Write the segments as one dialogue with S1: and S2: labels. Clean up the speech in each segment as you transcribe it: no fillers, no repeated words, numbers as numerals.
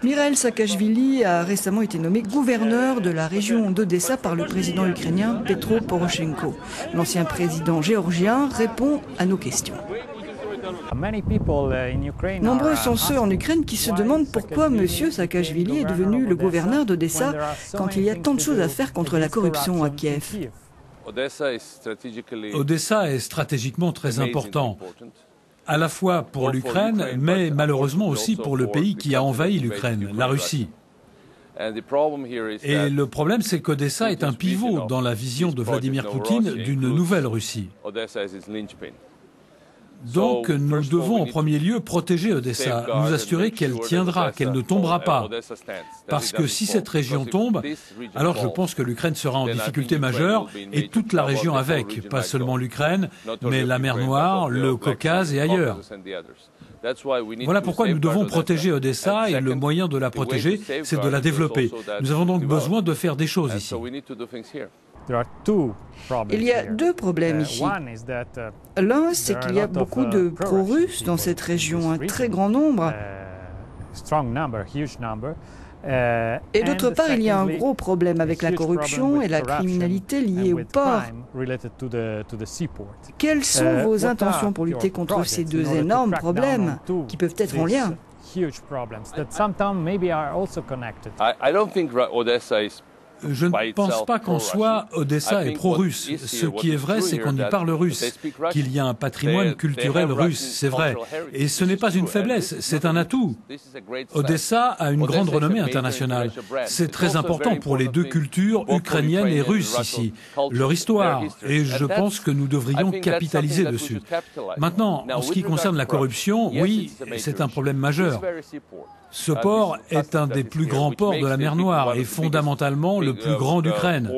S1: Mikhail Saakashvili a récemment été nommé gouverneur de la région d'Odessa par le président ukrainien Petro Poroshenko. L'ancien président géorgien répond à nos questions. Nombreux sont ceux en Ukraine qui se demandent pourquoi M. Saakashvili est devenu le gouverneur d'Odessa quand il y a tant de choses à faire contre la corruption à Kiev.
S2: Odessa est stratégiquement très important, à la fois pour l'Ukraine, mais malheureusement aussi pour le pays qui a envahi l'Ukraine, la Russie. Et le problème, c'est qu'Odessa est un pivot dans la vision de Vladimir Poutine d'une nouvelle Russie. Donc nous devons en premier lieu protéger Odessa, nous assurer qu'elle tiendra, qu'elle ne tombera pas. Parce que si cette région tombe, alors je pense que l'Ukraine sera en difficulté majeure, et toute la région avec, pas seulement l'Ukraine, mais la mer Noire, le Caucase et ailleurs. Voilà pourquoi nous devons protéger Odessa, et le moyen de la protéger, c'est de la développer. Nous avons donc besoin de faire des choses ici.
S1: Il y a deux problèmes ici. L'un, c'est qu'il y a beaucoup de pro-russes dans cette région, un très grand nombre. Et d'autre part, il y a un gros problème avec la corruption et la criminalité liée au port. Quelles sont vos intentions pour lutter contre ces deux énormes problèmes qui peuvent être en lien?
S2: Je ne pense pas qu'en soi, Odessa est pro-russe. Ce qui est vrai, c'est qu'on y parle russe, qu'il y a un patrimoine culturel russe, c'est vrai. Et ce n'est pas une faiblesse, c'est un atout. Odessa a une grande renommée internationale. C'est très important pour les deux cultures, ukrainiennes et russes ici, leur histoire. Et je pense que nous devrions capitaliser dessus. Maintenant, en ce qui concerne la corruption, oui, c'est un problème majeur. Ce port est un des plus grands ports de la mer Noire et fondamentalement le plus grand d'Ukraine.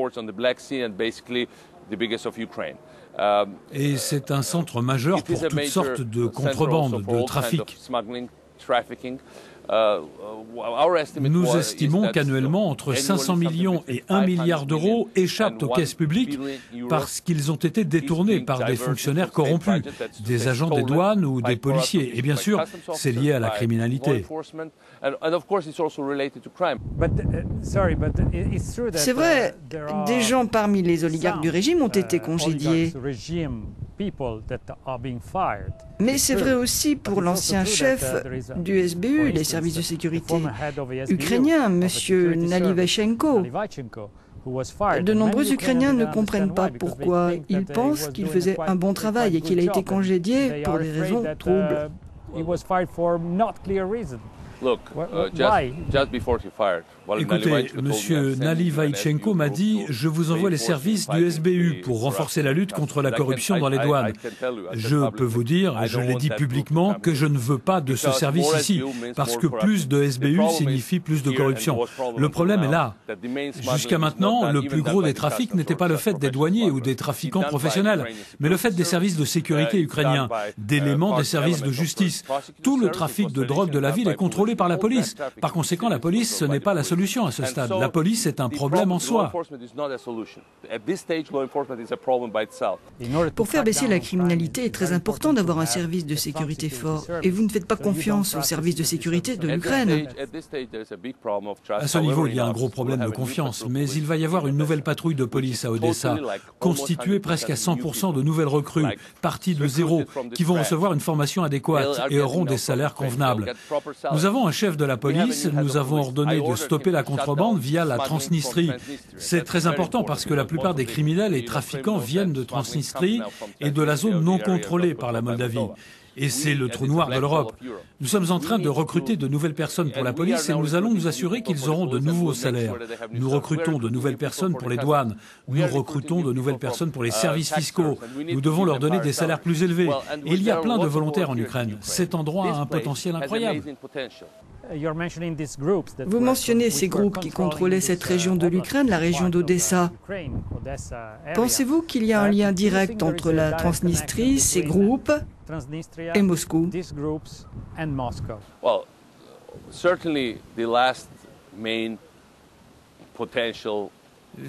S2: Et c'est un centre majeur pour toutes sortes de contrebande, de trafic. Nous estimons qu'annuellement, entre 500 millions et 1 milliard d'euros échappent aux caisses publiques parce qu'ils ont été détournés par des fonctionnaires corrompus, des agents des douanes ou des policiers. Et bien sûr, c'est lié à la criminalité.
S1: C'est vrai, des gens parmi les oligarques du régime ont été congédiés. Mais c'est vrai aussi pour l'ancien chef du SBU, les services de sécurité ukrainiens, M. Nalivaychenko. De nombreux Ukrainiens ne comprennent pas pourquoi. Ils pensent qu'il faisait un bon travail et qu'il a été congédié pour des raisons troubles.
S2: Écoutez, M. Nalivaychenko m'a dit « Je vous envoie les services du SBU pour renforcer la lutte contre la corruption dans les douanes. » Je peux vous dire, et je l'ai dit publiquement, que je ne veux pas de ce service ici, parce que plus de SBU signifie plus de corruption. Le problème est là. Jusqu'à maintenant, le plus gros des trafics n'était pas le fait des douaniers ou des trafiquants professionnels, mais le fait des services de sécurité ukrainiens, d'éléments des services de justice. Tout le trafic de drogue de la ville est contrôlé par la police. Par conséquent, la police, ce n'est pas la solution à ce stade. La police est un problème en soi.
S1: Pour faire baisser la criminalité, il est très important d'avoir un service de sécurité fort. Et vous ne faites pas confiance aux services de sécurité de l'Ukraine.
S2: À ce niveau, il y a un gros problème de confiance. Mais il va y avoir une nouvelle patrouille de police à Odessa, constituée presque à 100% de nouvelles recrues, parties de zéro, qui vont recevoir une formation adéquate et auront des salaires convenables. Nous avons un chef de la police, nous avons ordonné de stopper la contrebande via la Transnistrie. C'est très important parce que la plupart des criminels et trafiquants viennent de Transnistrie et de la zone non contrôlée par la Moldavie. Et c'est le trou noir de l'Europe. Nous sommes en train de recruter de nouvelles personnes pour la police et nous allons nous assurer qu'ils auront de nouveaux salaires. Nous recrutons de nouvelles personnes pour les douanes. Nous recrutons de nouvelles personnes pour les services fiscaux. Nous devons leur donner des salaires plus élevés. Et il y a plein de volontaires en Ukraine. Cet endroit a un potentiel incroyable.
S1: Vous mentionnez ces groupes qui contrôlaient cette région de l'Ukraine, la région d'Odessa. Pensez-vous qu'il y a un lien direct entre la Transnistrie, ces groupes, et Moscou?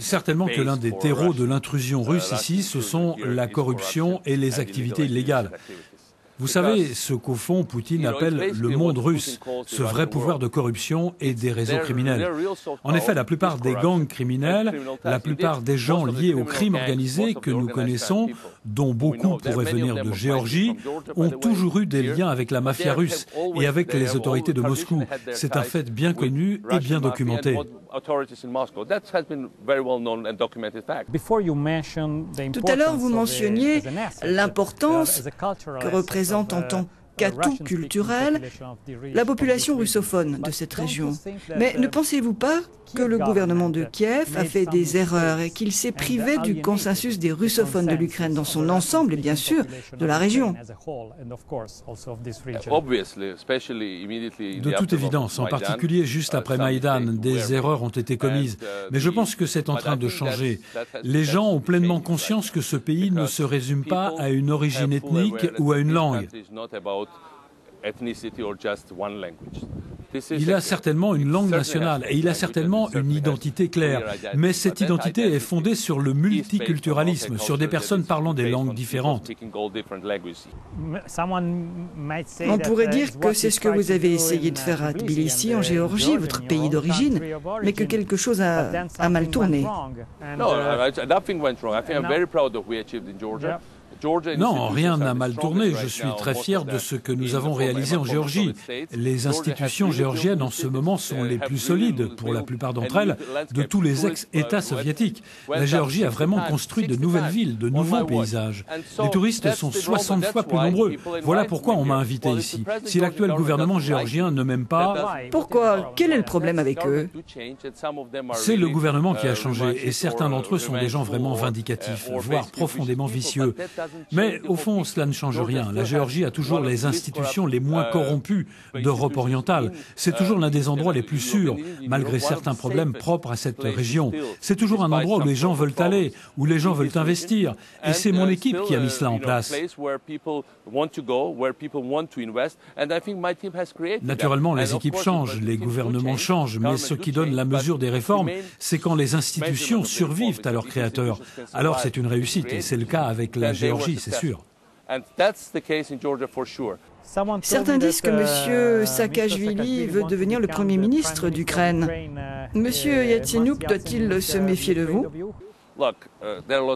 S2: Certainement que l'un des terreaux de l'intrusion russe ici, ce sont la corruption et les activités illégales. Vous savez, ce qu'au fond Poutine appelle le monde russe, ce vrai pouvoir de corruption et des réseaux criminels. En effet, la plupart des gangs criminels, la plupart des gens liés au crime organisé que nous connaissons, dont beaucoup pourraient venir de Géorgie, ont toujours eu des liens avec la mafia russe et avec les autorités de Moscou. C'est un fait bien connu et bien documenté.
S1: Tout à l'heure, vous mentionniez l'importance que représente en tant qu'atout culturel la population russophone de cette région. Mais ne pensez-vous pas que le gouvernement de Kiev a fait des erreurs et qu'il s'est privé du consensus des russophones de l'Ukraine dans son ensemble et bien sûr de la région?
S2: De toute évidence, en particulier juste après Maïdan, des erreurs ont été commises. Mais je pense que c'est en train de changer. Les gens ont pleinement conscience que ce pays ne se résume pas à une origine ethnique ou à une langue. Il a certainement une langue nationale et il a certainement une identité claire. Mais cette identité est fondée sur le multiculturalisme, sur des personnes parlant des langues différentes.
S1: On pourrait dire que c'est ce que vous avez essayé de faire à Tbilissi, en Géorgie, votre pays d'origine, mais que quelque chose a mal tourné.
S2: Non, rien n'a mal tourné. Je suis très fier de ce que nous avons réalisé en Géorgie. Les institutions géorgiennes en ce moment sont les plus solides, pour la plupart d'entre elles, de tous les ex-États soviétiques. La Géorgie a vraiment construit de nouvelles villes, de nouveaux paysages. Les touristes sont 60 fois plus nombreux. Voilà pourquoi on m'a invité ici. Si l'actuel gouvernement géorgien ne m'aime pas...
S1: Pourquoi? Quel est le problème avec eux?
S2: C'est le gouvernement qui a changé et certains d'entre eux sont des gens vraiment vindicatifs, voire profondément vicieux. Mais au fond, cela ne change rien. La Géorgie a toujours les institutions les moins corrompues d'Europe orientale. C'est toujours l'un des endroits les plus sûrs, malgré certains problèmes propres à cette région. C'est toujours un endroit où les gens veulent aller, où les gens veulent investir. Et c'est mon équipe qui a mis cela en place. Naturellement, les équipes changent, les gouvernements changent, mais ce qui donne la mesure des réformes, c'est quand les institutions survivent à leurs créateurs. Alors c'est une réussite, et c'est le cas avec la Géorgie, c'est sûr.
S1: Certains disent que M. Saakashvili veut devenir le Premier ministre d'Ukraine. M. Yatsenyuk doit-il se méfier de vous?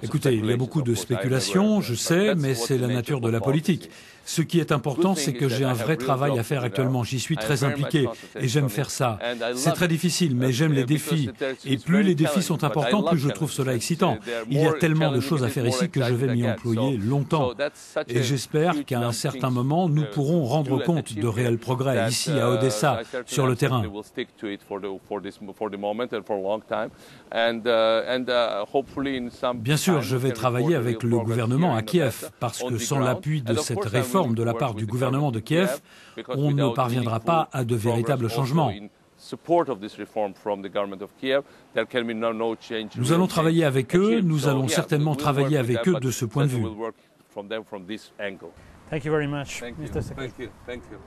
S2: Écoutez, il y a beaucoup de spéculations, je sais, mais c'est la nature de la politique. Ce qui est important, c'est que j'ai un vrai travail à faire actuellement. J'y suis très impliqué et j'aime faire ça. C'est très difficile, mais j'aime les défis. Et plus les défis sont importants, plus je trouve cela excitant. Il y a tellement de choses à faire ici que je vais m'y employer longtemps. Et j'espère qu'à un certain moment, nous pourrons rendre compte de réels progrès ici à Odessa, sur le terrain. Bien sûr, je vais travailler avec le gouvernement à Kiev, parce que sans l'appui de cette réforme de la part du gouvernement de Kiev, on ne parviendra pas à de véritables changements. Nous allons travailler avec eux, nous allons certainement travailler avec eux de ce point de vue.
S3: Thank you very much, Mr. Secretary.
S4: Thank you.